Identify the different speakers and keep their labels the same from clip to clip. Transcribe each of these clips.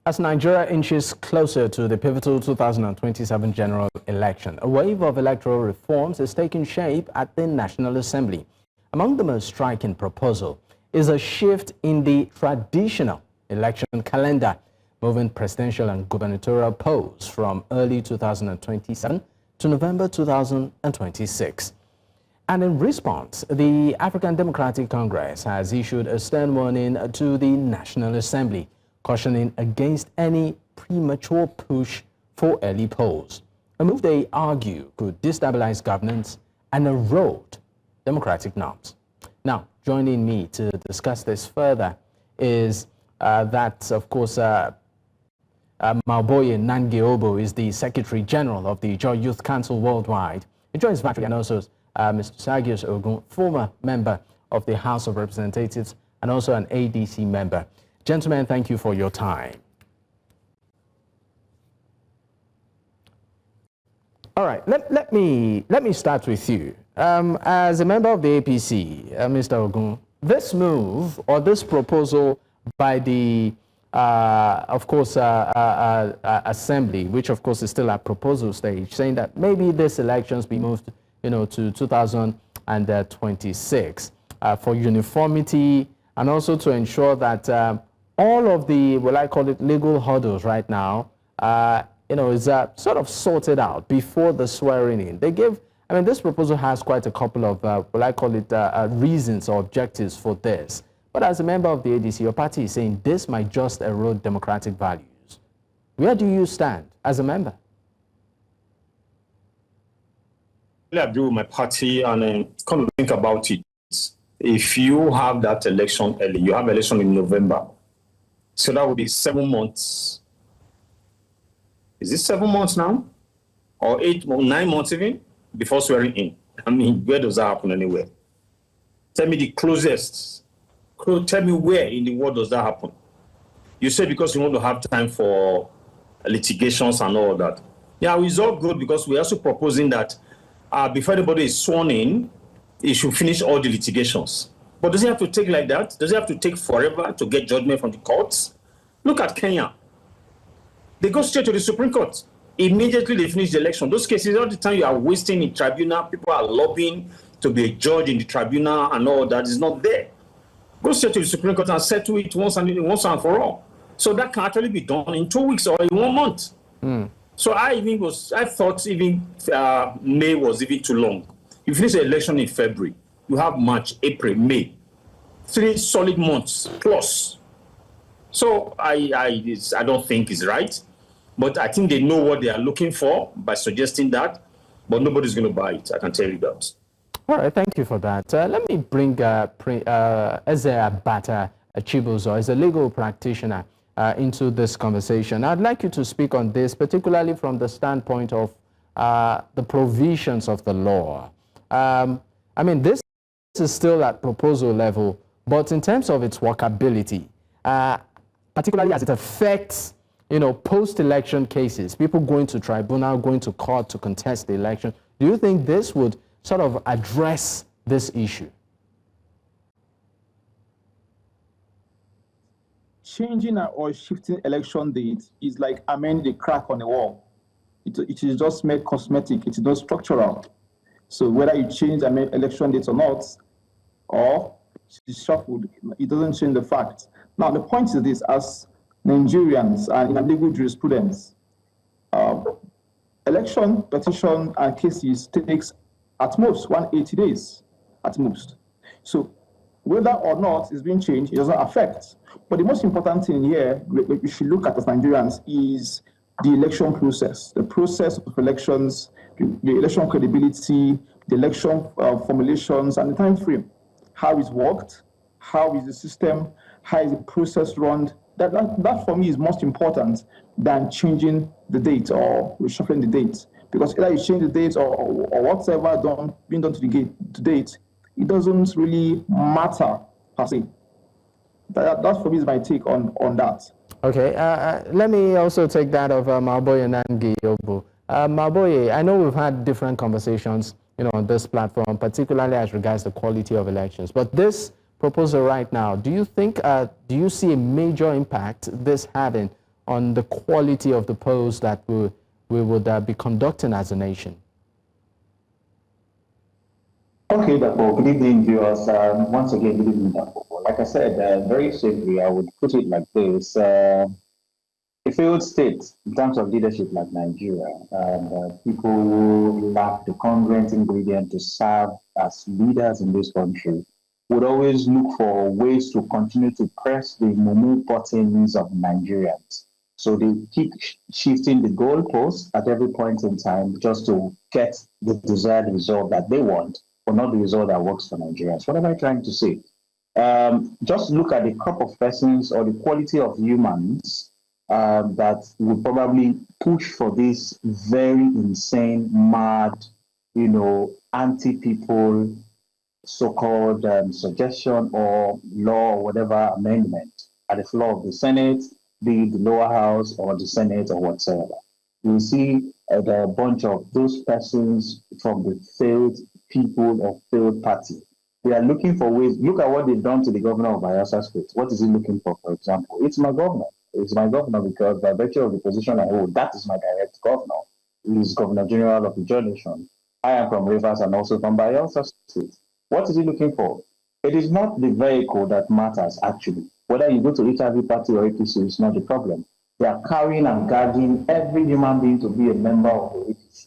Speaker 1: As Nigeria inches closer to the pivotal 2027 general election, a wave of electoral reforms is taking shape at the National Assembly. Among the most striking proposal is a shift in the traditional election calendar, moving presidential and gubernatorial polls from early 2027 to November 2026. And in response, the African Democratic Congress has issued a stern warning to the National Assembly, cautioning against any premature push for early polls, a move they argue could destabilize governance and erode democratic norms. Now, joining me to discuss this further is Maobuoye Nangi Obu is the Secretary General of the Ijaw Youth Council Worldwide. He joins virtually, and also Mr. Sergius Ogun, former member of the House of Representatives and also an ADC member. Gentlemen, thank you for your time. All right, let me start with you. As a member of the APC, Mr. Ogun, this move or this proposal by the, Assembly, which of course is still at proposal stage, saying that maybe this elections be moved, to 2026 for uniformity and also to ensure that all of the, legal hurdles right now, is sort of sorted out before the swearing in. This proposal has quite a couple of, reasons or objectives for this. But as a member of the ADC, your party is saying this might just erode democratic values. Where do you stand as a member?
Speaker 2: I agree with my party, and come to think about it. If you have that election early, you have election in November, so that would be 7 months. Is it 7 months now? Or 8 or 9 months even before swearing in? Where does that happen anywhere? Tell me the closest. Tell me where in the world does that happen? You say because you want to have time for litigations and all that. Yeah, it's all good because we're also proposing that before anybody is sworn in, it should finish all the litigations. But does it have to take like that? Does it have to take forever to get judgment from the courts? Look at Kenya. They go straight to the Supreme Court. Immediately they finish the election. Those cases, all the time you are wasting in tribunal, people are lobbying to be a judge in the tribunal and all that is not there. Go straight to the Supreme Court and settle it once and for all. So that can actually be done in 2 weeks or in 1 month. So I thought even May was even too long. You finish the election in February. You have March, April, May. 3 solid months plus. So I don't think it's right. But I think they know what they are looking for by suggesting that. But nobody's going to buy it. I can tell you that.
Speaker 1: All right, thank you for that. Let me bring Prince Ezeabata Chibuzor, as a legal practitioner, into this conversation. I'd like you to speak on this, particularly from the standpoint of the provisions of the law. This is still at proposal level, but in terms of its workability, particularly as it affects, post-election cases, people going to tribunal, going to court to contest the election, do you think this would sort of address this issue?
Speaker 3: Changing or shifting election dates is like amending a crack on the wall. It is just made cosmetic. It is not structural. So whether you change election dates or not, or it's shuffled, it doesn't change the fact. Now, the point is this: as Nigerians and in legal jurisprudence, election, petition, and cases takes at most 180 days, at most. So whether or not it's being changed, it doesn't affect. But the most important thing here, we should look at as Nigerians, is the election process, the process of elections, the election credibility, the election formulations, and the time frame. How it's worked, how is the system, how is the process run. That for me is most important than changing the date or reshuffling the date. Because either you change the date or whatever being done to the date, it doesn't really matter per se. That for me is my take on that.
Speaker 1: Okay, let me also take that of Maobuoye Nangi Obu. Maobuoye, I know we've had different conversations, on this platform, particularly as regards the quality of elections. But this proposal right now, do you think, do you see a major impact this having on the quality of the polls that we would be conducting as a nation?
Speaker 4: Okay, Dapo, good evening, viewers. Once again, good evening, Dapo. Like I said, very simply, I would put it like this. A failed state in terms of leadership like Nigeria, and people who lack the congruent ingredient to serve as leaders in this country would always look for ways to continue to press the mumu buttons of Nigerians. So they keep shifting the goalposts at every point in time just to get the desired result that they want, but not the result that works for Nigerians. What am I trying to say? Just look at the crop of persons or the quality of humans that would probably push for this very insane, mad, anti-people so-called suggestion or law or whatever amendment at the floor of the Senate, be it the lower house or the Senate or whatsoever. You see a bunch of those persons from the failed people or failed party. They are looking for ways. Look at what they've done to the governor of Bayelsa State. What is he looking for example? It's my governor. It's my governor because by virtue of the position I hold, that is my direct governor. He is Governor General of the Ijaw Nation. I am from Rivers and also from Bayelsa State. What is he looking for? It is not the vehicle that matters, actually. Whether you go to HIV party or APC is not the problem. They are carrying and guarding every human being to be a member of the APC.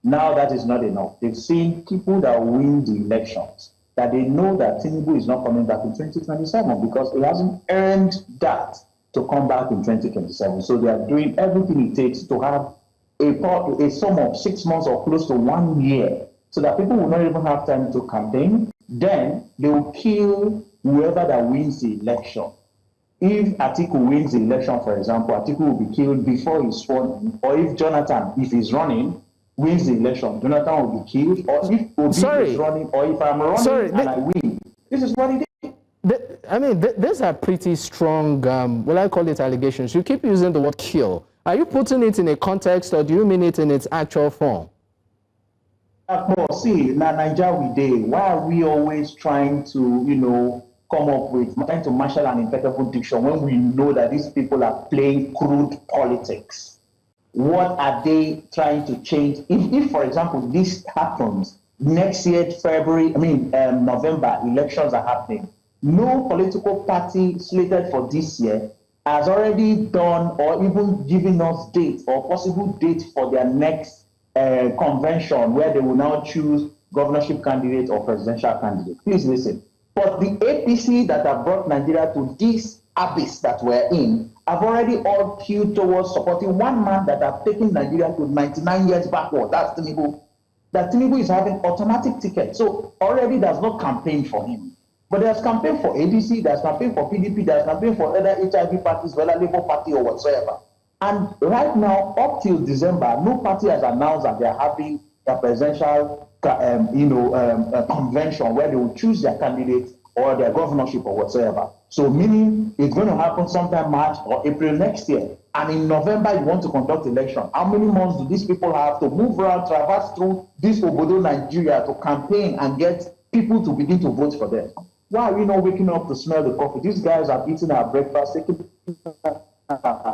Speaker 4: Now that is not enough. They've seen people that win the elections, that they know that Tinubu is not coming back in 2027 because he hasn't earned that to come back in 2027. So they are doing everything it takes to have a sum of 6 months or close to 1 year so that people will not even have time to campaign. Then they will kill whoever that wins the election. If Atiku wins the election, for example, Atiku will be killed before he's sworn in. Or if Jonathan, if he's running, wins the election, Jonathan will be killed. Or if Obi is running, or if I'm running and I win. This is what it is.
Speaker 1: These are pretty strong, well, I call it allegations. You keep using the word kill. Are you putting it in a context or do you mean it in its actual form?
Speaker 4: See, now Nigeria we dey. Why are we always trying to, come up with, trying to marshal an impeccable diction when we know that these people are playing crude politics? What are they trying to change? If for example, this happens next year, November, elections are happening. No political party slated for this year has already done or even given us date or possible date for their next convention where they will now choose governorship candidate or presidential candidate. Please listen. But the APC that have brought Nigeria to this abyss that we're in have already all queued towards supporting one man that have taken Nigeria to 99 years backward. That's Tinubu. That Tinubu is having automatic ticket. So already there's no campaign for him. But there's campaign for ADC, there's campaign for PDP, there's campaign for other HIV parties, whether Labour Party or whatsoever. And right now, up till December, no party has announced that they are having a presidential convention where they will choose their candidate or their governorship or whatsoever. So meaning it's going to happen sometime March or April next year. And in November, you want to conduct election. How many months do these people have to move around, traverse through this Obodo Nigeria to campaign and get people to begin to vote for them? Why are we not waking up to smell the coffee? These guys are eating our breakfast, taking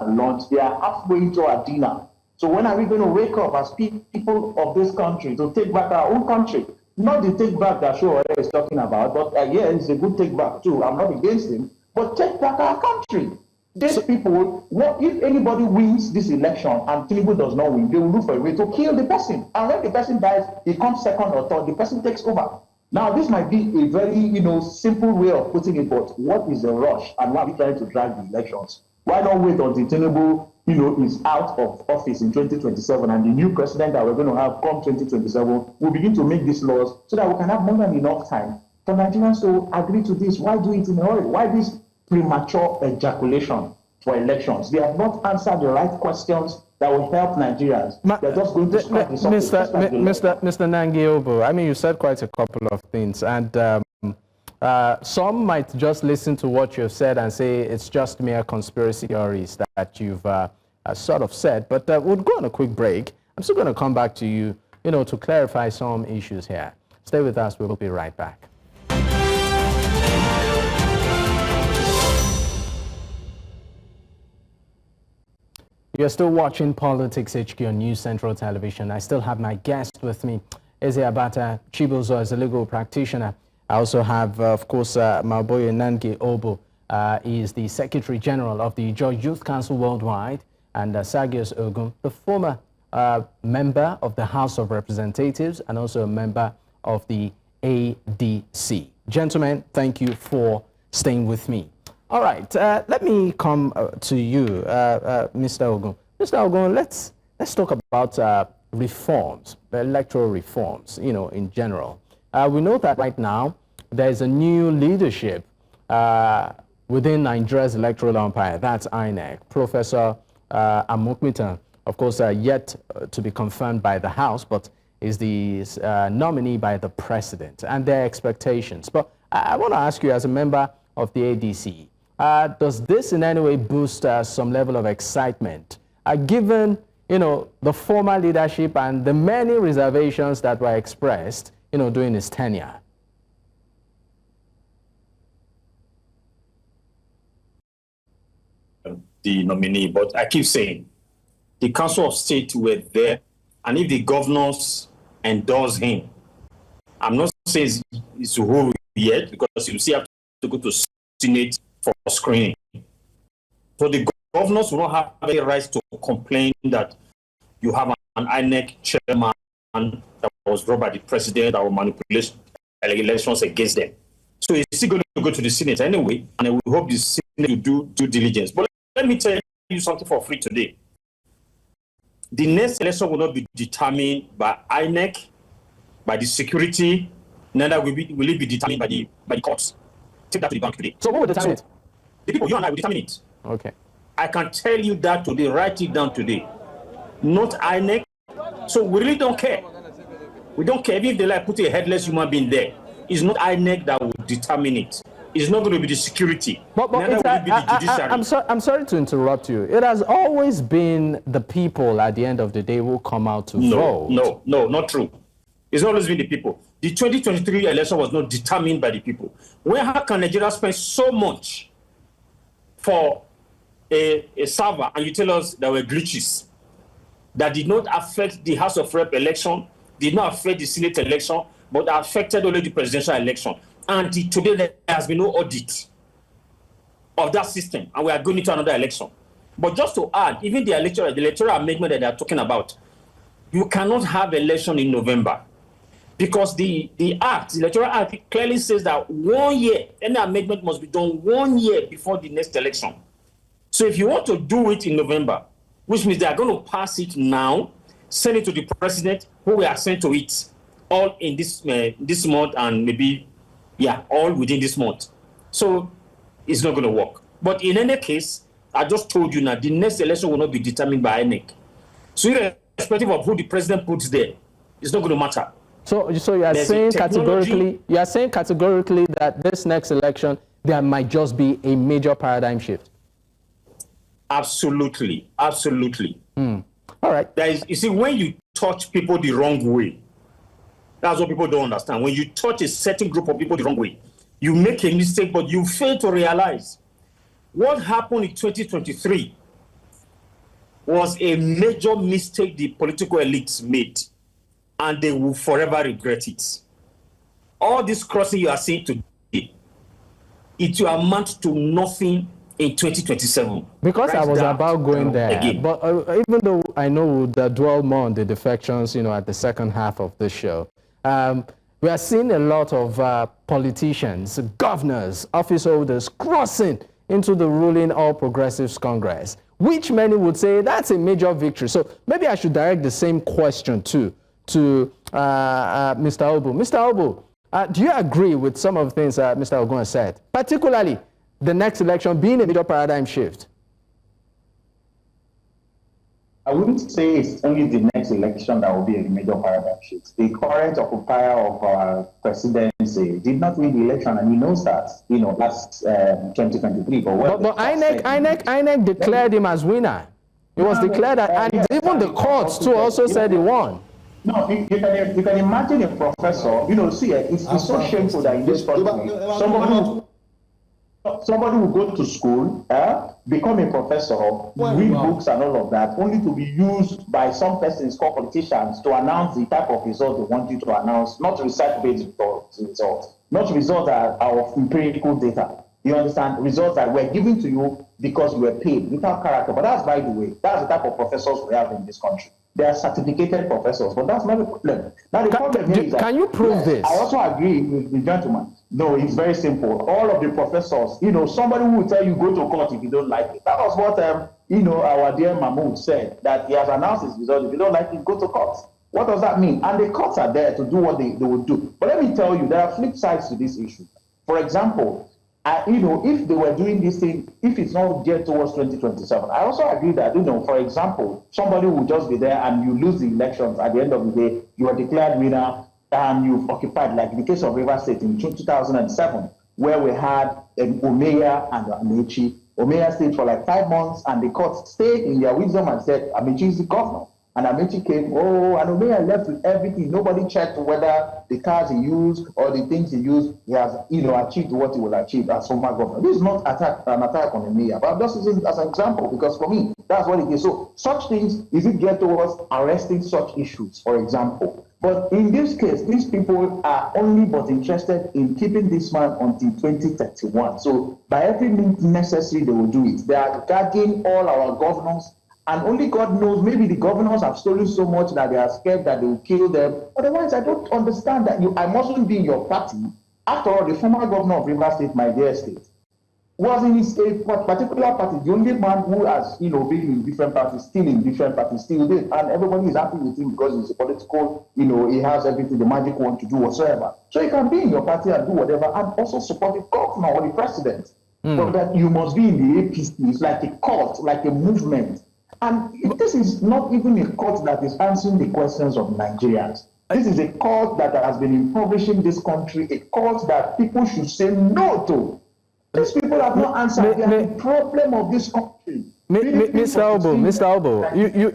Speaker 4: lunch. They are halfway into our dinner. So when are we going to wake up as people of this country to take back our own country? Not the take back that Show is talking about, but yeah, it's a good take back too. I'm not against him, but take back our country. These people, what if anybody wins this election and Tinubu does not win, they will look for a way to kill the person. And when the person dies, he comes second or third, the person takes over. Now, this might be a very, simple way of putting it, but what is the rush and why are we trying to drag the elections? Why not wait until Tinubu, is out of office in 2027 and the new president that we're going to have come 2027 will begin to make these laws so that we can have more than enough time for Nigerians to agree to this? Why do it in a hurry? Why this premature ejaculation for elections? They have not answered the right questions that will help Nigerians. They're just going to scratch the surface.
Speaker 1: Mr. Nangi Obu, you said quite a couple of things, and some might just listen to what you've said and say it's just mere conspiracy theories that you've sort of said, but we'll go on a quick break. I'm still going to come back to you, to clarify some issues here. Stay with us, we'll be right back. You're still watching Politics HQ on News Central Television. I still have my guest with me. Ezeabata Chibuzor is a legal practitioner. I also have, of course, Maobuoye Nangi Obu. He is the Secretary General of the Ijaw Youth Council Worldwide, and Sergius Ogun, the former member of the House of Representatives and also a member of the ADC. Gentlemen, thank you for staying with me. All right, let me come to you, Mr. Ogun. Mr. Ogun, let's talk about reforms, electoral reforms, in general. We know that right now there is a new leadership within Nigeria's electoral umpire, that's INEC. Professor Amokmitan, of course, yet to be confirmed by the House, but is the nominee by the President and their expectations. But I want to ask you, as a member of the ADC, does this in any way boost some level of excitement, given the former leadership and the many reservations that were expressed during his tenure?
Speaker 2: The nominee, but I keep saying the Council of State were there, and if the governors endorse him, I'm not saying it's who yet, because you see have to go to Senate for screening. So the governors will not have any rights to complain that you have an INEC chairman that was brought by the president that will manipulate elections against them. So it's still going to go to the Senate anyway, and we hope the Senate will do due diligence. But let me tell you something for free today. The next election will not be determined by INEC, by the security, neither will it be determined by the courts. Take that to the bank today.
Speaker 1: So what will determine it?
Speaker 2: The people, you and I, will determine it.
Speaker 1: Okay.
Speaker 2: I can tell you that today, write it down today. Not INEC. So we really don't care. We don't care if they like put a headless human being there. It's not INEC that will determine it. It's not going to be the security.
Speaker 1: But
Speaker 2: neither will it be the judiciary.
Speaker 1: I'm sorry to interrupt you. It has always been the people at the end of the day who come out to vote.
Speaker 2: No, not true. It's always been the people. The 2023 election was not determined by the people. How can Nigeria spend so much for a server, and you tell us there were glitches that did not affect the House of Rep election, did not affect the Senate election, but affected only the presidential election. And today there has been no audit of that system, and we are going into another election. But just to add, even the electoral amendment that they are talking about, you cannot have election in November, because the electoral act clearly says that 1 year, any amendment must be done 1 year before the next election. So if you want to do it in November, which means they are going to pass it now, send it to the president, who will assign to it all in this month, and maybe, all within this month. So it's not going to work. But in any case, I just told you now, the next election will not be determined by INEC. So irrespective of who the president puts there, it's not going to matter.
Speaker 1: So you are saying categorically, that this next election, there might just be a major paradigm shift?
Speaker 2: Absolutely.
Speaker 1: All right.
Speaker 2: You see, when you touch people the wrong way, that's what people don't understand. When you touch a certain group of people the wrong way, you make a mistake, but you fail to realize what happened in 2023 was a major mistake the political elites made, and they will forever regret it. All this crossing you are seeing today, it will amount to nothing in 2027.
Speaker 1: Because I was about going there,
Speaker 2: again.
Speaker 1: But even though I know we'll dwell more on the defections, at the second half of the show, we are seeing a lot of politicians, governors, office holders crossing into the ruling All Progressives Congress, which many would say that's a major victory. So maybe I should direct the same question to Mr. Obu. Mr. Obu, do you agree with some of the things Mr. Ogun has said, particularly the next election being a major paradigm shift?
Speaker 4: I wouldn't say it's only the next election that will be a major paradigm shift. The current occupier of our presidency did not win the election, and he knows that, last 2023. But
Speaker 1: INEC declared him as winner. He was declared, and even the courts too also said he won.
Speaker 4: No, you can imagine a professor, it's so shameful that in this country, somebody Somebody will go to school, become a professor, read books and all of that, only to be used by some persons called politicians to announce the type of result they want you to announce, not research-based results, not results that are of empirical data. You understand? Results that were given to you because you were paid without character. But that's, by the way, that's the type of professors we have in this country. They are certificated professors, but that's not the problem. Now, the problem here is that,
Speaker 1: can you prove this?
Speaker 4: I also agree with the gentleman. No, it's very simple. All of the professors, somebody who will tell you go to court if you don't like it. That was what, our dear Mahmoud said, that he has announced his result. If you don't like it, go to court. What does that mean? And the courts are there to do what they will do. But let me tell you, there are flip sides to this issue. For example, if they were doing this thing, if it's not geared towards 2027, I also agree that, for example, somebody will just be there and you lose the elections. At the end of the day, you are declared winner and you've occupied, like the case of Rivers State in 2007, where we had Omeya and Amechi. Omeya stayed for like 5 months, and the court stayed in their wisdom and said, Amechi is the governor. And Amechi came, and Omeya left with everything. Nobody checked whether the cars he used or the things he used, he has, achieved what he will achieve as former governor. This is not an attack on Omeya, but I'm just using it as an example, because for me, that's what it is. So such things, is it geared towards arresting such issues, for example? But in this case, these people are only but interested in keeping this man until 2031. So by every means necessary, they will do it. They are guarding all our governors, and only God knows, maybe the governors have stolen so much that they are scared that they will kill them. Otherwise, I don't understand that I mustn't be in your party. After all, the former governor of Rivers State, my dear state, was in his particular party, the only man who has, been in different parties, still in different parties, still did. And everybody is happy with him because he's a political, he has everything, the magic wand to do whatsoever. So you can be in your party and do whatever, and also support the governor or the president. But that you must be in the APC. It's like a cult, like a movement. And this is not even a cult that is answering the questions of Nigerians. This is a cult that has been impoverishing this country, a cult that people should say no to. These people have not answered the problem of this country.
Speaker 1: Mr. Obu, you,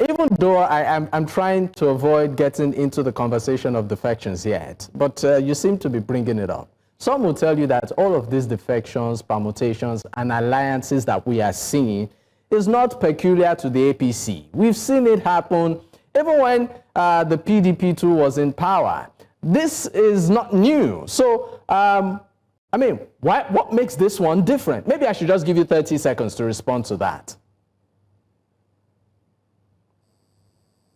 Speaker 1: even though I'm trying to avoid getting into the conversation of defections yet, but you seem to be bringing it up. Some will tell you that all of these defections, permutations, and alliances that we are seeing is not peculiar to the APC. We've seen it happen even when the PDP too was in power. This is not new. So, what makes this one different? Maybe I should just give you 30 seconds to respond to that.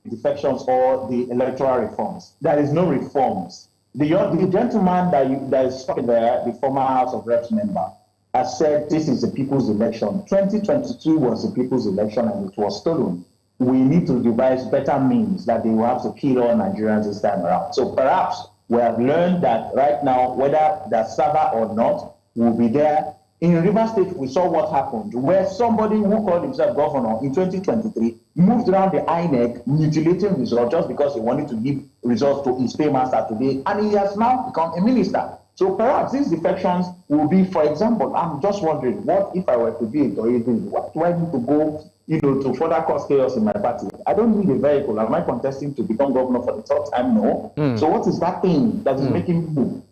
Speaker 4: Defections or the electoral reforms. There is no reforms. The gentleman that is talking there, the former House of Reps member, has said this is the people's election. 2022 was the people's election and it was stolen. We need to devise better means that they will have to kill all Nigerians this time around. So perhaps we have learned that right now, whether that's server or not, will be there. In Rivers State, we saw what happened, where somebody who called himself governor in 2023 moved around the INEC, mutilating results just because he wanted to give results to his paymaster today, and he has now become a minister. So perhaps these defections will be, for example, I'm just wondering, what if I were to be a Toyebi? What do I need to go, to further cause chaos in my party? I don't need a vehicle. Am I contesting to become governor for the third time? No. So what is that thing that is making me move?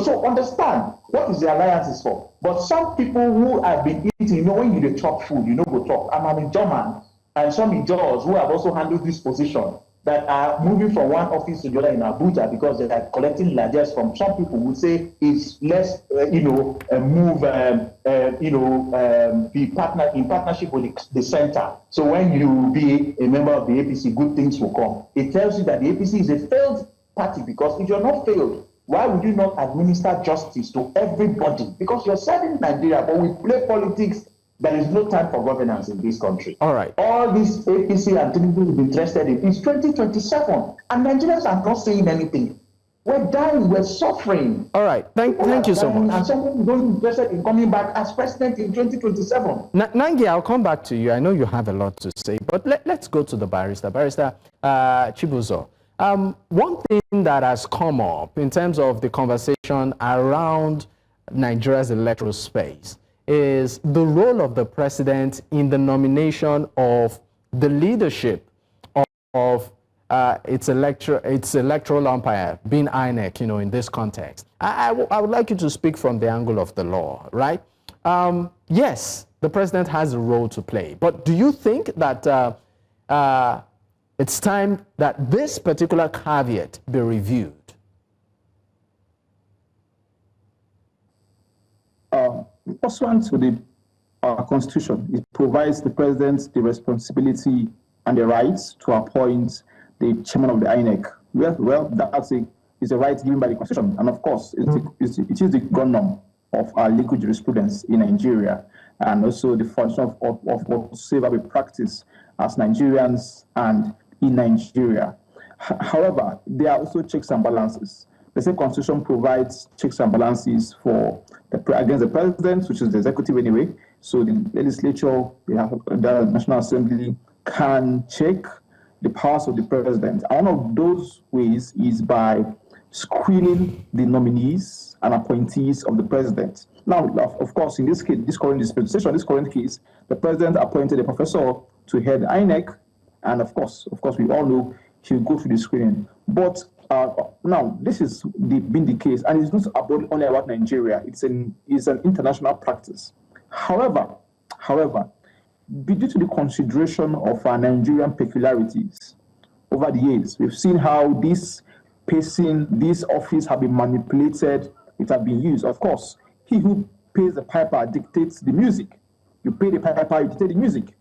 Speaker 4: So understand what is the alliances for. But some people who have been eating, when you chop food, go talk. I'm a German, and some Ijaws who have also handled this position that are moving from one office to the other in Abuja because they are collecting largesse from some people would say it's less, be partner in partnership with the center. So when you be a member of the APC, good things will come. It tells you that the APC is a failed party, because if you're not failed, why would you not administer justice to everybody? Because you're serving Nigeria, but we play politics. There is no time for governance in this country.
Speaker 1: All right.
Speaker 4: All this APC and Tinubu is interested in is 2027, and Nigerians are not saying anything. We're dying, we're suffering.
Speaker 1: All right. Thank you so much.
Speaker 4: And someone is not interested in coming back as president in 2027.
Speaker 1: Nangi, I'll come back to you. I know you have a lot to say, but let's go to the barrister. Barrister Chibuzor. One thing that has come up in terms of the conversation around Nigeria's electoral space is the role of the president in the nomination of the leadership of its electoral umpire, being INEC, in this context. I would like you to speak from the angle of the law, right? yes, the president has a role to play, but do you think that it's time that this particular caveat be reviewed?
Speaker 3: Pursuant to the Constitution, it provides the president the responsibility and the rights to appoint the chairman of the INEC. Well, is a right given by the Constitution, and of course, it is the gunnorm of our legal jurisprudence in Nigeria, and also the foundation of whatsoever we practice as Nigerians and in Nigeria. However, there are also checks and balances. The same Constitution provides checks and balances for against the president, which is the executive anyway. So the legislature, the National Assembly, can check the powers of the president. And one of those ways is by screening the nominees and appointees of the president. Now, of course, in this case, this current case, the president appointed a professor to head INEC, and of course, we all know he'll go through the screening. But now, this is been the case, and it's not only about Nigeria. It's an international practice. However, due to the consideration of our Nigerian peculiarities over the years, we've seen how this office have been manipulated. It has been used. Of course, he who pays the piper dictates the music. You pay the piper, you dictate the music.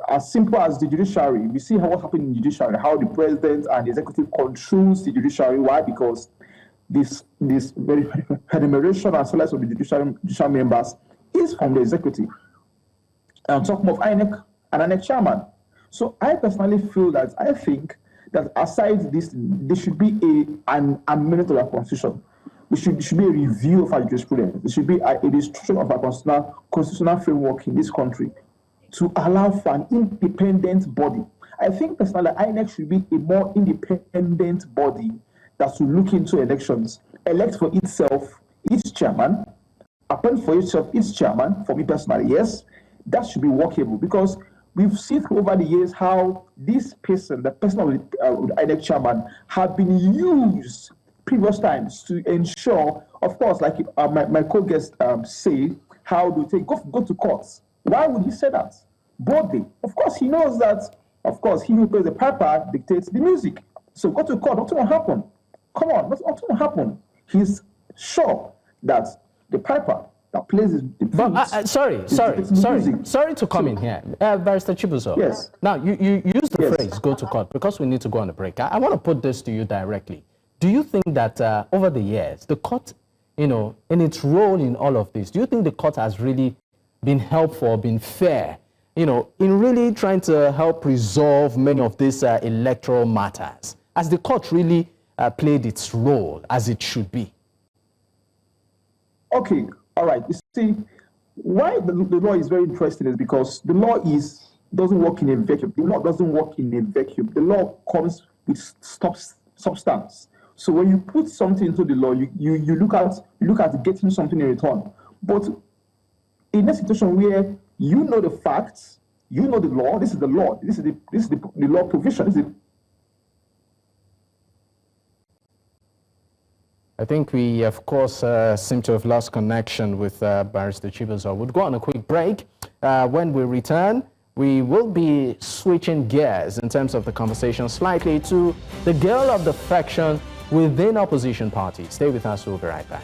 Speaker 3: As simple as the judiciary, we see what happened in the judiciary, how the president and the executive controls the judiciary. Why? Because this very enumeration and selection of the judicial members is from the executive. I'm talking of INEC and INEC chairman. So I personally think that aside this, there should be an amendment to our constitution. There should be a review of our jurisprudence. There should be a destruction of our constitutional framework in this country to allow for an independent body. I think personally, INEC should be a more independent body that should look into elections, elect for itself its chairman, appoint for itself its chairman. For me personally, yes, that should be workable, because we've seen over the years how this person, the person of the INEC chairman, have been used previous times to ensure, of course, like my co-guest say, how do they go to courts. Why would he say that? Boldly. Of course, he knows that, of course, he who plays the piper dictates the music. So go to court, nothing will happen. Come on, nothing will happen. He's sure that the piper that plays the
Speaker 1: but sorry to come in here. Barrister Chibuzor.
Speaker 3: Yes.
Speaker 1: Now, you use the phrase go to court because we need to go on a break. I want to put this to you directly. Do you think that over the years, the court, in its role in all of this, do you think the court has really been helpful, been fair, in really trying to help resolve many of these electoral matters? Has the court really played its role as it should be?
Speaker 3: Okay, all right. You see, why the law is very interesting is because the law doesn't work in a vacuum. The law doesn't work in a vacuum. The law comes with substance. So when you put something into the law, you look at getting something in return. But in a situation where you know the facts, you know the law, this is the law, this is the law provision.
Speaker 1: I think we, of course, seem to have lost connection with Barrister Chibuzor. We'll go on a quick break. When we return, we will be switching gears in terms of the conversation slightly to the girl of defection within opposition parties. Stay with us, we'll be right back.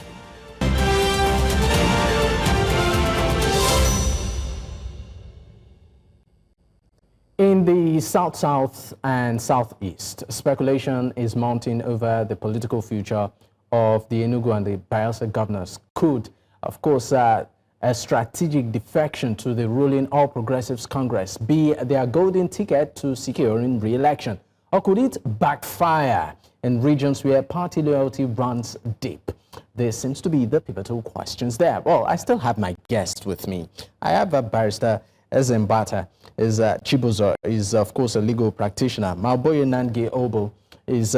Speaker 1: In the South and Southeast, speculation is mounting over the political future of the Enugu and the Bayelsa governors. Could, of course, a strategic defection to the ruling All Progressives Congress be their golden ticket to securing re-election? Or could it backfire in regions where party loyalty runs deep? There seems to be the pivotal questions there. Well, I still have my guest with me. I have a Barrister Ezeabata Chibuzor, is of course a legal practitioner. Maobuoye Nangi Obu is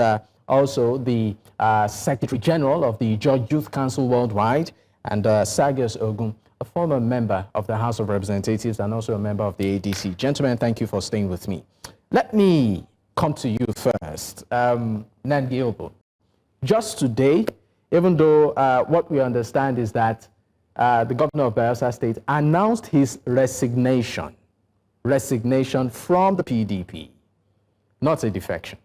Speaker 1: also the Secretary General of the Ijaw Youth Council Worldwide, and Sergius Ogun, a former member of the House of Representatives and also a member of the ADC. Gentlemen, thank you for staying with me. Let me come to you first. Nangi Obu, just today, even though what we understand is that the governor of Bayelsa State, announced his resignation from the PDP. Not a defection,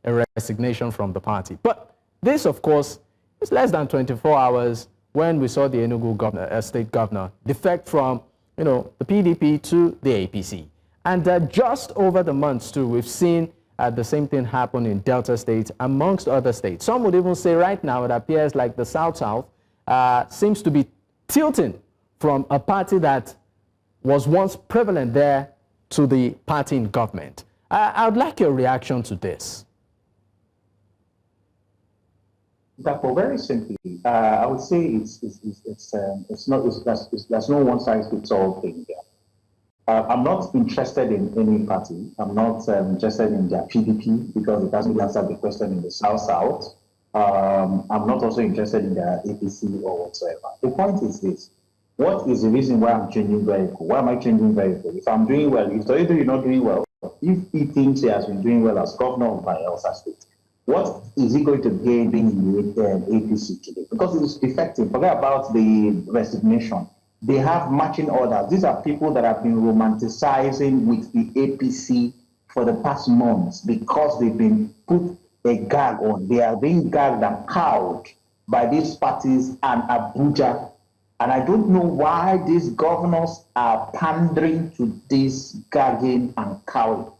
Speaker 1: a resignation from the party. But this, of course, is less than 24 hours when we saw the Enugu state governor defect from, the PDP to the APC. And just over the months, too, we've seen the same thing happen in Delta State, amongst other states. Some would even say right now it appears like the South-South seems to be tilting from a party that was once prevalent there to the party in government. I would like your reaction to this.
Speaker 4: Very simply, I would say there's no one size fits all thing there. I'm not interested in any party. I'm not interested in their PDP because it doesn't answer the question in the South-South. I'm not also interested in their APC or whatsoever. The point is this. What is the reason why I'm changing vehicle? Why am I changing vehicle? If I'm doing well, if Toledo is not doing well, if he thinks he has been doing well as governor of Bayelsa State, what is he going to gain being in the APC today? Because it is defective. Forget about the resignation. They have matching orders. These are people that have been romanticizing with the APC for the past months because they've been put a gag on. They are being gagged and cowed by these parties and Abuja. And I don't know why these governors are pandering to this gagging and cowing.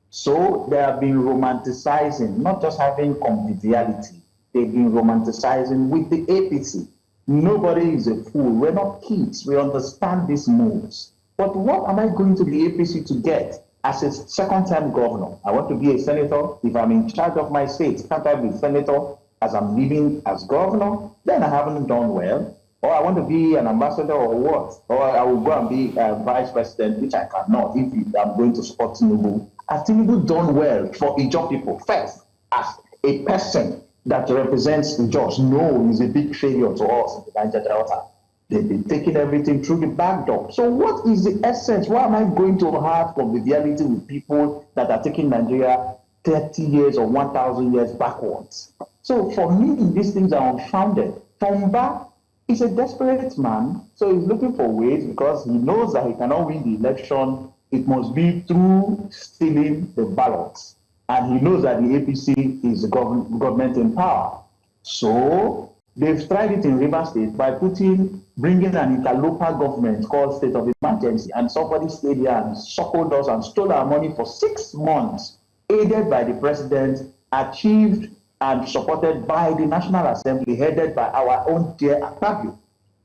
Speaker 4: So they have been romanticizing, not just having conviviality, they've been romanticizing with the APC. Nobody is a fool. We're not kids. We understand these moves. But what am I going to the APC to get as a second-time governor? I want to be a senator. If I'm in charge of my state, can't I be a senator as I'm living as governor? Then I haven't done well. Or I want to be an ambassador or what? Or I will go and be vice president, which I cannot if I'm going to support Tinubu. Has Tinubu done well for Ijaw people? First, as a person that represents the Ijaws, no, he's a big failure to us in the Niger Delta. They've been taking everything through the back door. So what is the essence? Why am I going to have conviviality with people that are taking Nigeria 30 years or 1,000 years backwards? So for me, these things are unfounded. Tomba is a desperate man, so he's looking for ways because he knows that he cannot win the election. It must be through stealing the ballots. And he knows that the APC is the government in power. So they've tried it in Rivers State by bringing an interlocal government called state of emergency. And somebody stayed here and suckled us and stole our money for 6 months, aided by the president, achieved and supported by the National Assembly, headed by our own dear Akpabio.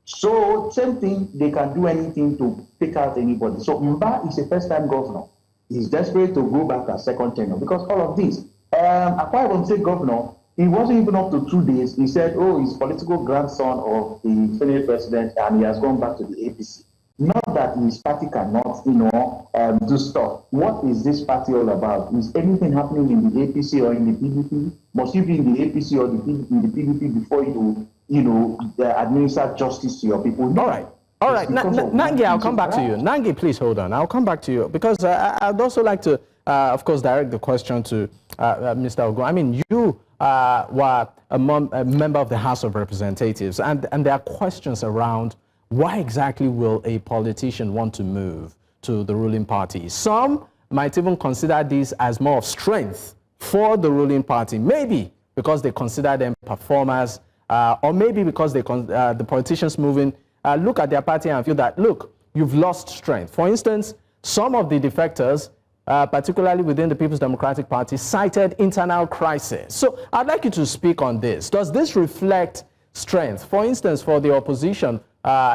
Speaker 4: So same thing, they can do anything to take out anybody. So Mba is a first-time governor. He's desperate to go back a second tenure because all of this. Akwa Ibom State governor, he wasn't even up to 2 days. He said, oh, he's political grandson of the Senate president and he has gone back to the APC. Not that his party cannot, do stuff. What is this party all about? Is anything happening in the APC or in the PDP? Must you be in the APC or in the PDP before you administer justice to your people? No.
Speaker 1: All right. Nangi, I'll come back to you. Nangi, please hold on. I'll come back to you because I'd also like to, of course, direct the question to Mr. Ogun. I mean, you were a member of the House of Representatives, and there are questions around why exactly will a politician want to move to the ruling party? Some might even consider this as more of strength for the ruling party, maybe because they consider them performers, or maybe because the politicians moving look at their party and feel that, look, you've lost strength. For instance, some of the defectors, particularly within the People's Democratic Party, cited internal crisis. So I'd like you to speak on this. Does this reflect strength? For instance, for the opposition,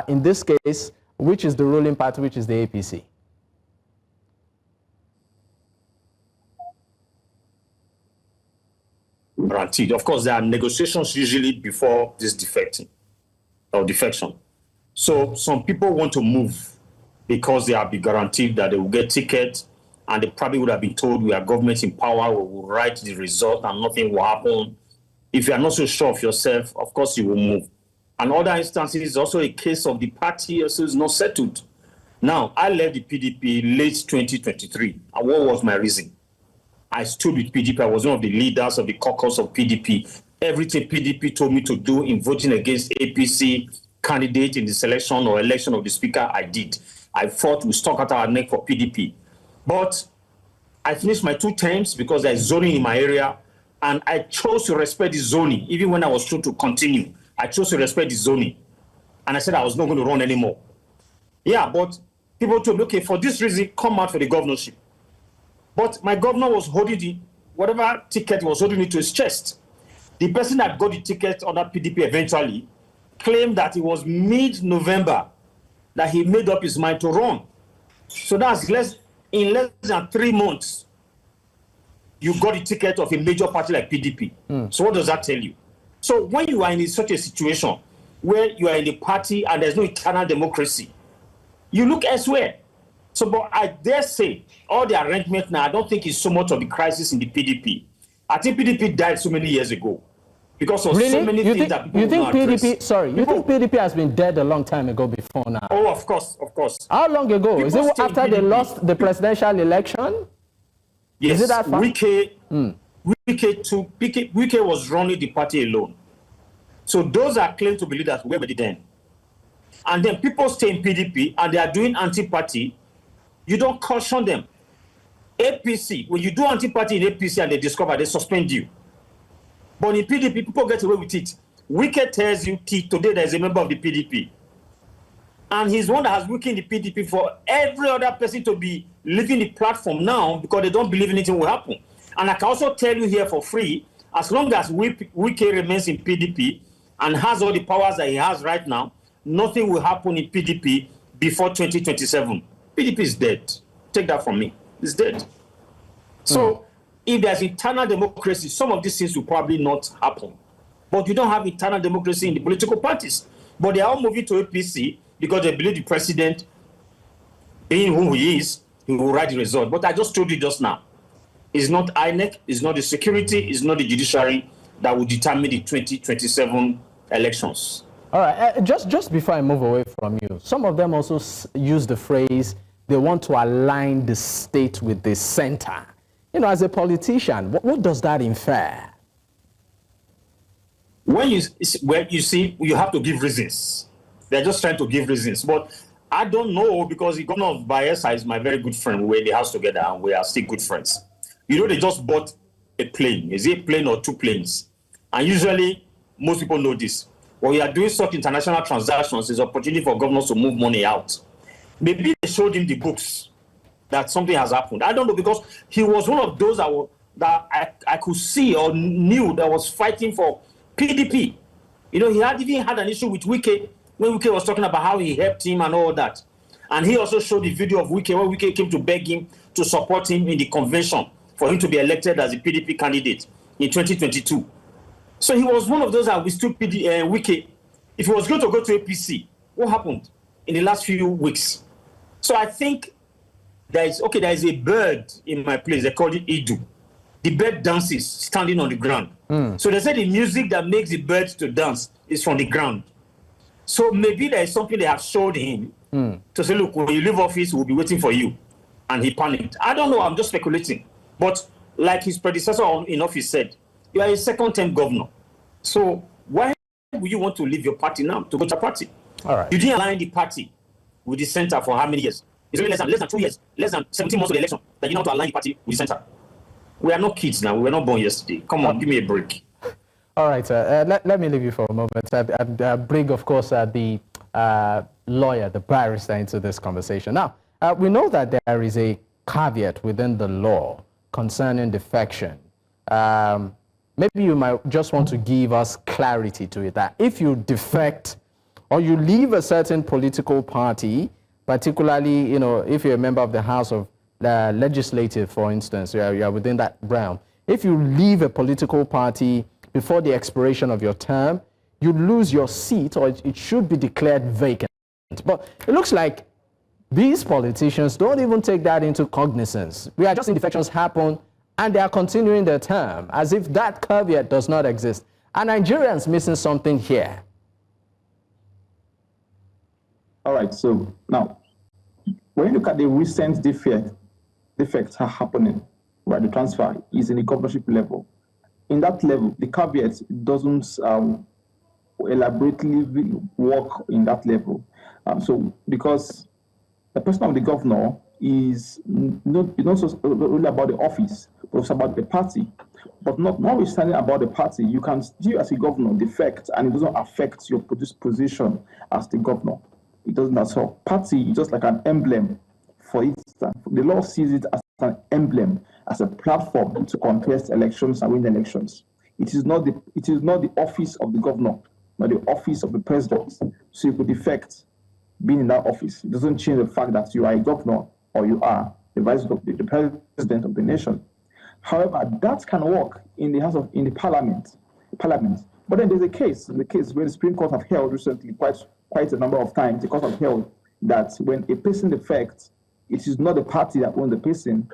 Speaker 1: in this case, which is the ruling party, which is the APC?
Speaker 2: Guaranteed. Of course, there are negotiations usually before this defection. So some people want to move because they have been guaranteed that they will get tickets, and they probably would have been told we are government in power, we will write the result and nothing will happen. If you are not so sure of yourself, of course you will move. And other instances is also a case of the party also is not settled. Now, I left the PDP late 2023. And what was my reason? I stood with PDP. I was one of the leaders of the caucus of PDP. Everything PDP told me to do in voting against APC, candidate in the selection or election of the speaker, I did. I fought, we stuck out our neck for PDP. But I finished my 2 terms because there's zoning in my area, and I chose to respect the zoning. Even when I was told to continue, I chose to respect the zoning. And I said I was not going to run anymore. Yeah, but people told me, okay, for this reason, come out for the governorship. But my governor was holding whatever ticket was holding it to his chest. The person that got the ticket under PDP eventually claimed that it was mid-November that he made up his mind to run. So that's in less than 3 months, you got the ticket of a major party like PDP. So what does that tell you? So when you are in such a situation where you are in a party and there's no internal democracy, you look elsewhere. So, but I dare say, all the arrangement now, I don't think it's so much of the crisis in the PDP. I think PDP died so many years ago because of so many things that people
Speaker 1: think PDP,
Speaker 2: address.
Speaker 1: sorry, you think PDP has been dead a long time ago before now?
Speaker 2: Oh, of course, of course.
Speaker 1: How long ago?
Speaker 2: People
Speaker 1: Is it after
Speaker 2: PDP.
Speaker 1: they lost the presidential election?
Speaker 2: Yes,
Speaker 1: Is it that far?
Speaker 2: Wike was running the party alone. So those are claimed to be leaders were the then. And then people stay in PDP and they are doing anti-party. You don't caution them. APC, when you do anti-party in APC and they discover, they suspend you. But in PDP, people get away with it. Wike tells you today there is a member of the PDP. And he's one that has weakened the PDP for every other person to be leaving the platform now because they don't believe anything will happen. And I can also tell you here for free, as long as Wike remains in PDP and has all the powers that he has right now, nothing will happen in PDP before 2027. PDP is dead. Take that from me. It's dead. So if there's internal democracy, some of these things will probably not happen. But you don't have internal democracy in the political parties. But they are all moving to APC because they believe the president, being who he is, he will write the result. But I just told you just now, it's not INEC, it's not the security, it's not the judiciary that will determine the 2027 elections.
Speaker 1: All right, just before I move away from you, some of them also use the phrase, they want to align the state with the center. You know, as a politician, what does that infer?
Speaker 2: When you see, you have to give reasons. They're just trying to give reasons. But I don't know, because the governor of Bayelsa is my very good friend. We're in the house together and we are still good friends. You know, they just bought a plane. Is it a plane or 2 planes? And usually, most people know this. When we are doing such international transactions, there's an opportunity for governors to move money out. Maybe they showed him the books that something has happened. I don't know, because he was one of those that I could see or knew that was fighting for PDP. You know, he had even had an issue with Wike when Wike was talking about how he helped him and all that. And he also showed the video of Wike where Wike came to beg him to support him in the convention for him to be elected as a PDP candidate in 2022. So he was one of those that withstood Wike. If he was going to go to APC, what happened in the last few weeks? So I think there is a bird in my place. They call it Idu. The bird dances standing on the ground. So they say the music that makes the bird to dance is from the ground. So maybe there is something they have showed him to say, look, when you leave office, we'll be waiting for you. And he panicked. I don't know, I'm just speculating. But like his predecessor in office said, you are a second-term governor. So why would you want to leave your party now to go to a party?
Speaker 1: All right.
Speaker 2: You didn't align the party with the center for how many years? It's only less than 2 years, less than 17 months of the election that you know to align the party with the center. We are not kids now. We were not born yesterday. Come on, give me a break.
Speaker 1: All right, let me leave you for a moment. I'd bring, of course, the lawyer, the barrister into this conversation. Now, we know that there is a caveat within the law concerning defection. Maybe you might just want to give us clarity to it, that if you defect or you leave a certain political party, particularly, you know, if you're a member of the House of Legislative, for instance, you are within that realm. If you leave a political party before the expiration of your term, you lose your seat, or it should be declared vacant. But it looks like these politicians don't even take that into cognizance. We are just seeing defections happen, and they are continuing their term, as if that caveat does not exist. Are Nigerians missing something here?
Speaker 3: All right, so now, when you look at the recent defects are happening, right? The transfer is in the governorship level. In that level, the caveat doesn't elaborately work in that level. So because the person of the governor is not so only about the office, but it's about the party. But notwithstanding about the party, you can still, as a governor, defect, and it doesn't affect your position as the governor. It doesn't at all. Party is just like an emblem. For instance, the law sees it as an emblem, as a platform to contest elections and win elections. It is not the office of the governor, not the office of the president. So you could defect being in that office. It doesn't change the fact that you are a governor or you are the president of the nation. However, that can work in the parliament. But then there's a case where the Supreme Court have held recently, quite a number of times, the court have held that when a person defects, it is not the party that owns the person,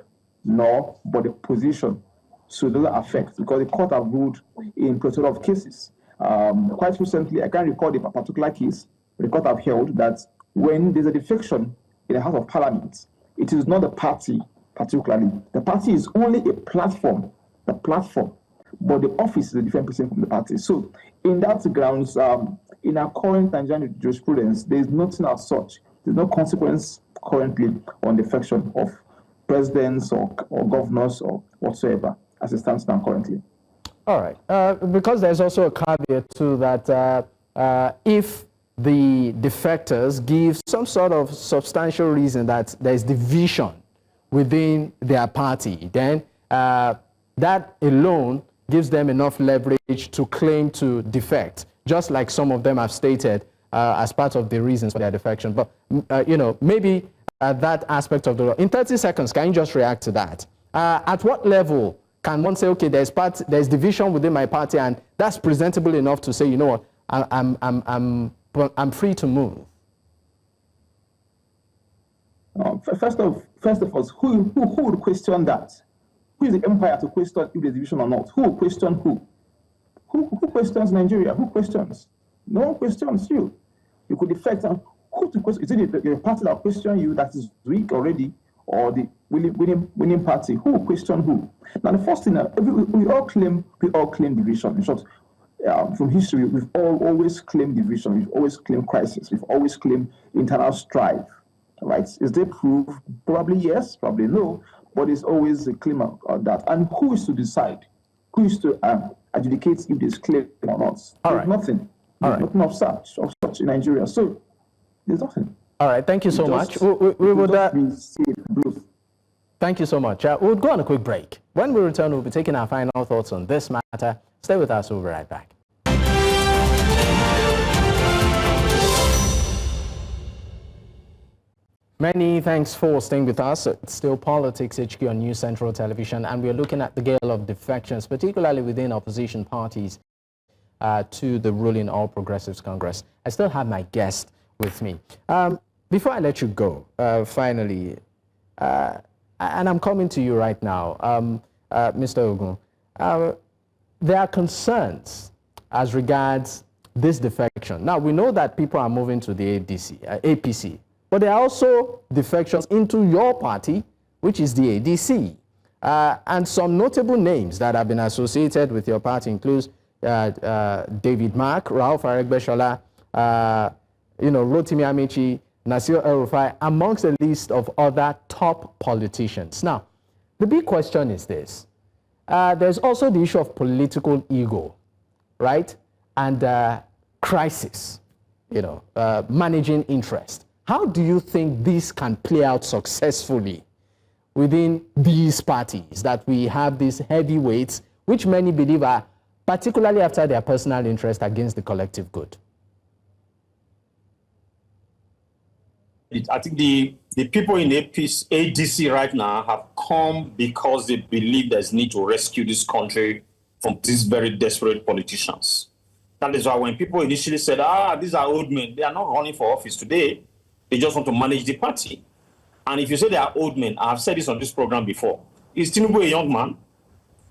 Speaker 3: nor but the position. So it doesn't affect, because the court have ruled in plethora of cases. Quite recently, I can't recall the particular case, but the court have held that when there's a defection in the House of Parliament, it is not the party particularly. The party is only a platform, but the office is a different person from the party. So in that grounds, in our current Nigerian jurisprudence, there is nothing as such. There's no consequence currently on defection of presidents or governors or whatsoever as it stands now currently.
Speaker 1: All right. Because there's also a caveat to that, if the defectors give some sort of substantial reason that there's division within their party, then that alone gives them enough leverage to claim to defect, just like some of them have stated as part of the reasons for their defection. But, maybe that aspect of the law. In 30 seconds, can you just react to that? At what level can one say, okay, there's division within my party, and that's presentable enough to say, you know what, I'm free to move?
Speaker 3: First of all, who would question that? Who is the empire to question if there's division or not? Who will question who? Who questions Nigeria? Who questions? No one questions you. You could defect. Who to question? Is it the party that question you that is weak already, or the winning party? Who will question who? Now the first thing, we all claim division. In short, from history, we've always claimed division. We've always claimed crisis. We've always claimed internal strife. Right? Is there proof? Probably yes, probably no. But it's always a claim of that. And who is to decide? Who is to adjudicate if there's claim or not?
Speaker 1: All
Speaker 3: there's
Speaker 1: right.
Speaker 3: Nothing.
Speaker 1: All right.
Speaker 3: Nothing of such in Nigeria. So there's nothing.
Speaker 1: All right. Thank you so much. We would. Thank you so much. We'll go on a quick break. When we return, we'll be taking our final thoughts on this matter. Stay with us. We'll be right back. Many thanks for staying with us. It's still Politics HQ on News Central Television, and we're looking at the gale of defections, particularly within opposition parties to the ruling All Progressives Congress. I still have my guest with me. Before I let you go, finally, and I'm coming to you right now, Mr. Ogun, there are concerns as regards this defection. Now, we know that people are moving to the APC. But there are also defections into your party, which is the ADC. And some notable names that have been associated with your party includes David Mark, Ralph Aregbesola, Rotimi Amici, Nasir El-Rufai, amongst a list of other top politicians. Now, the big question is this. There's also the issue of political ego, right? And crisis, managing interest. How do you think this can play out successfully within these parties, that we have these heavyweights, which many believe are particularly after their personal interest against the collective good?
Speaker 2: I think the people in ADC right now have come because they believe there's need to rescue this country from these very desperate politicians. That is why when people initially said, these are old men, they are not running for office today. They just want to manage the party. And if you say they are old men, I've said this on this program before, is Tinubu a young man?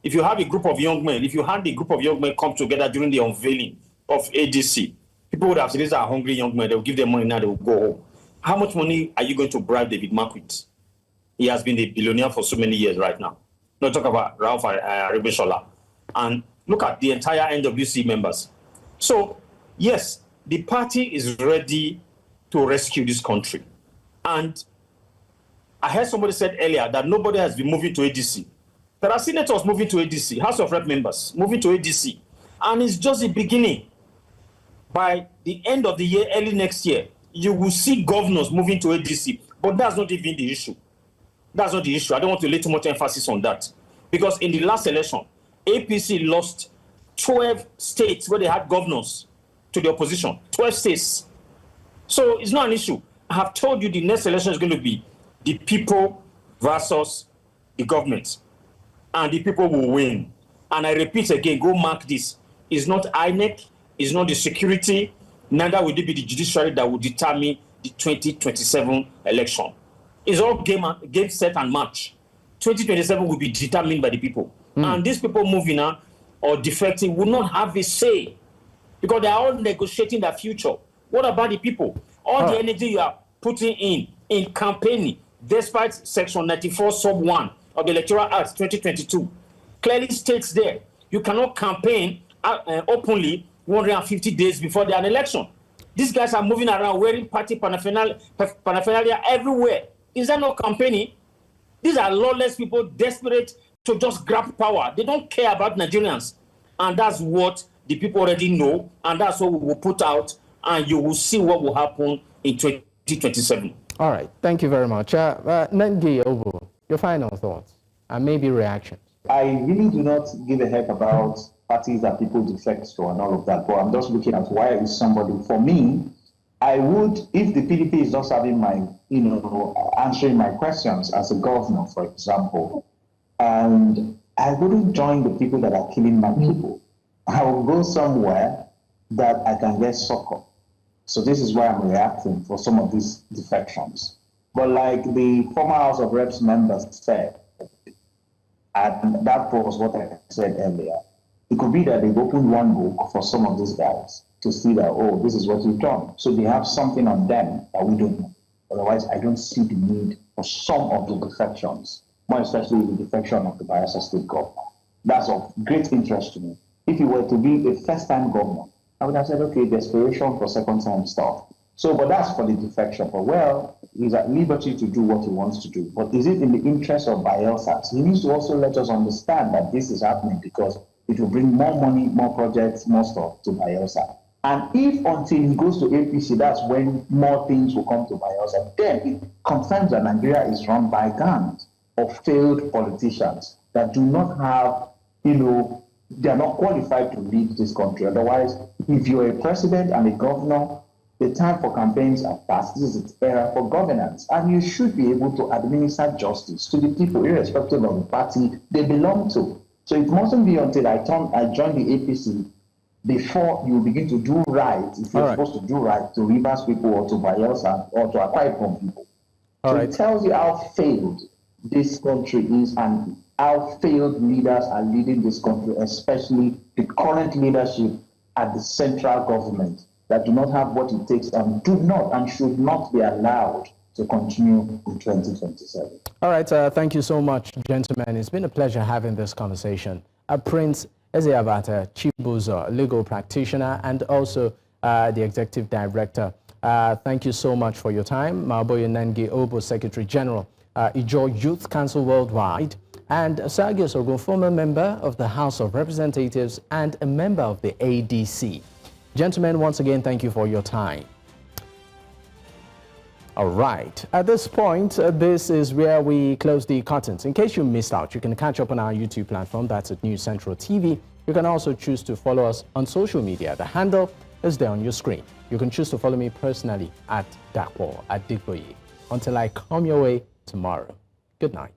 Speaker 2: If you have a group of young men, if you had a group of young men come together during the unveiling of ADC, people would have said, these are hungry young men, they'll give them money now, they'll go home. How much money are you going to bribe David Mark with? He has been a billionaire for so many years right now. Not talk about Ralph Aregbesola. And look at the entire NWC members. So yes, the party is ready to rescue this country. And I heard somebody said earlier that nobody has been moving to ADC. There are senators moving to ADC, House of Rep members moving to ADC. And it's just the beginning. By the end of the year, early next year, you will see governors moving to ADC. But that's not even the issue. That's not the issue. I don't want to lay too much emphasis on that. Because in the last election, APC lost 12 states where they had governors to the opposition. 12 states. So it's not an issue. I have told you the next election is going to be the people versus the government. And the people will win. And I repeat again, go mark this. It's not INEC, it's not the security, neither will it be the judiciary that will determine the 2027 election. It's all game set and match. 2027 will be determined by the people. And these people moving out or defecting will not have a say because they are all negotiating their future. What about the people? All the energy you are putting in campaigning, despite Section 94 sub 1 of the Electoral Act 2022, clearly states there you cannot campaign openly 150 days before an election. These guys are moving around wearing party paraphernalia everywhere. Is that not campaigning? These are lawless people desperate to just grab power. They don't care about Nigerians. And that's what the people already know. And that's what we will put out. And you will see what will happen in 2027.
Speaker 1: All right. Thank you very much. Nangi Obu, your final thoughts and maybe reactions.
Speaker 4: I really do not give a heck about parties that people defect to and all of that, but I'm just looking at why is somebody, for me, I would, if the PDP is not serving my, answering my questions as a governor, for example, and I wouldn't join the people that are killing my people. I will go somewhere that I can get succor. So this is why I'm reacting for some of these defections. But like the former House of Reps members said, and that was what I said earlier, it could be that they've opened one book for some of these guys to see that, oh, this is what we've done. So they have something on them that we don't know. Otherwise, I don't see the need for some of the defections, more especially the defection of the Bayelsa State governor. That's of great interest to me. If you were to be a first-time governor, I would have said, okay, desperation for second-time stuff. So, but that's for the defection. But well, he's at liberty to do what he wants to do. But is it in the interest of Bayelsa? So he needs to also let us understand that this is happening because it will bring more money, more projects, more stuff to Bayelsa. And if until he goes to APC, that's when more things will come to Bayelsa, then it confirms that Nigeria is run by gangs of failed politicians that do not have, they are not qualified to lead this country. Otherwise, if you're a president and a governor, the time for campaigns are past. This is its era for governance. And you should be able to administer justice to the people, irrespective of the party they belong to. So it mustn't be until I join the APC before you begin to do right, if you're supposed to do right, to Rivers people or to Bayelsa or to Akwa Ibom people. It tells you how failed this country is and how failed leaders are leading this country, especially the current leadership at the central government that do not have what it takes and do not and should not be allowed to continue in 2027. All
Speaker 1: right, thank you so much, gentlemen. It's been a pleasure having this conversation. Prince Ezeabata Chibuzor, legal practitioner, and also the executive director. Thank you so much for your time. Maobuoye Nangi Obu, Secretary General, Ijaw Youth Council Worldwide, and Sergius Ogun, former member of the House of Representatives and a member of the ADC. Gentlemen, once again, thank you for your time. All right. At this point, this is where we close the curtains. In case you missed out, you can catch up on our YouTube platform. That's at News Central TV. You can also choose to follow us on social media. The handle is there on your screen. You can choose to follow me personally at Dakpo, at Digboye. Until I come your way tomorrow. Good night.